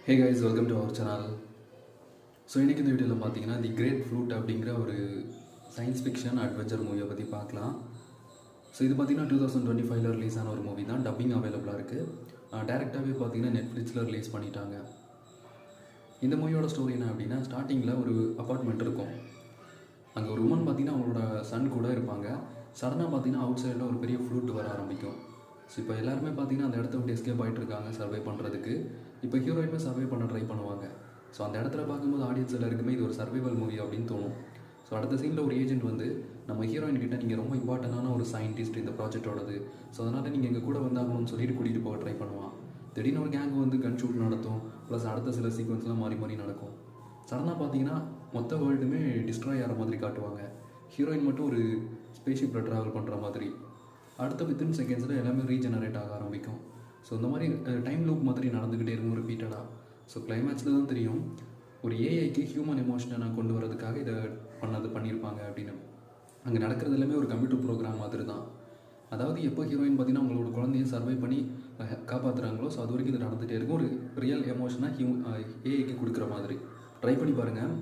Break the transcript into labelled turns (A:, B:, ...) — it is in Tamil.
A: Hey guys, welcome to our channel. So இன்றைக்கி இந்த வீடியோவில் பார்த்தீங்கன்னா தி கிரேட் ஃப்ளூட் அப்படிங்கிற ஒரு சயின்ஸ் ஃபிக்ஷன் அட்வென்ச்சர் மூவியை பற்றி பார்க்கலாம். ஸோ இது பார்த்தீங்கன்னா 2025 ரிலீஸ் ஆன ஒரு மூவி தான். டப்பிங் அவைலபிளாக இருக்குது. டேரெக்டாகவே பார்த்தீங்கன்னா நெட்ஃப்ளிக்ஸில் ரிலீஸ் பண்ணிட்டாங்க. இந்த மூவியோட ஸ்டோரி என்ன அப்படின்னா, ஸ்டார்டிங்கில் ஒரு அப்பார்ட்மெண்ட் இருக்கும். அங்கே ஒரு உமன் பார்த்தீங்கன்னா அவங்களோட சன் கூட இருப்பாங்க. சடனாக பார்த்தீங்கன்னா அவுட் சைடில் ஒரு பெரிய ஃப்ளூட் வர ஆரம்பிக்கும். ஸோ இப்போ எல்லாருமே பார்த்தீங்கன்னா அந்த இடத்த விட்டு எஸ்கேப் ஆகிட்டு இருக்காங்க சர்வை பண்ணுறதுக்கு. இப்போ ஹீரோயினுமே சர்வை பண்ண ட்ரை பண்ணுவாங்க. ஸோ அந்த இடத்துல பார்க்கும்போது ஆடியன்ஸ் எல்லாருக்குமே இது ஒரு சர்வைவல் மூவி அப்படின்னு தோணும். ஸோ அடுத்த சீனில் ஒரு ஏஜென்ட் வந்து நம்ம ஹீரோயின் கிட்ட நீங்கள் ரொம்ப இம்பார்ட்டண்டான ஒரு சயின்டிஸ்ட் இந்த ப்ராஜெக்டோடது, ஸோ அதனால் நீங்கள் எங்கள் கூட வந்தாகணும்னு சொல்லிட்டு கூட்டிகிட்டு போக ட்ரை பண்ணுவான். திடீர்னு ஒரு கேங் வந்து கன் ஷூட் நடத்தும். ப்ளஸ் அடுத்த சில சீக்வன்ஸ்லாம் மாறி மாறி நடக்கும். சடனாக பார்த்தீங்கன்னா மொத்த வேர்ல்டுமே டிஸ்ட்ராய் ஆகிற மாதிரி காட்டுவாங்க. ஹீரோயின் மட்டும் ஒரு ஸ்பேஸ்ஷிப்பில் ட்ராவல் பண்ணுற மாதிரி. அடுத்த வித்தின் செகண்ட்ஸில் எல்லாமே ரீஜெனரேட் ஆக ஆரம்பிக்கும். ஸோ இந்த மாதிரி டைம் லூப் மாதிரி நடந்துக்கிட்டே இருக்கும் ரிப்பீட்டடாக. ஸோ கிளைமேக்ஸில் தான் தெரியும் ஒரு ஏஐக்கு ஹியூமன் எமோஷனை நான் கொண்டு வரதுக்காக இதை பண்ணியிருப்பாங்க அப்படின்னு. அங்கே நடக்கிறது எல்லாமே ஒரு கம்ப்யூட்டர் ப்ரோக்ராம் மாதிரி தான். அதாவது எப்போ ஹீரோயின் பார்த்தீங்கன்னா அவங்களோட குழந்தைய சர்வை பண்ணி காப்பாற்றுறாங்களோ, ஸோ அது வரைக்கும் இது நடந்துகிட்டே இருக்கும். ஒரு ரியல் எமோஷனாக ஏஐக்கு கொடுக்குற மாதிரி ட்ரை பண்ணி பாருங்கள்.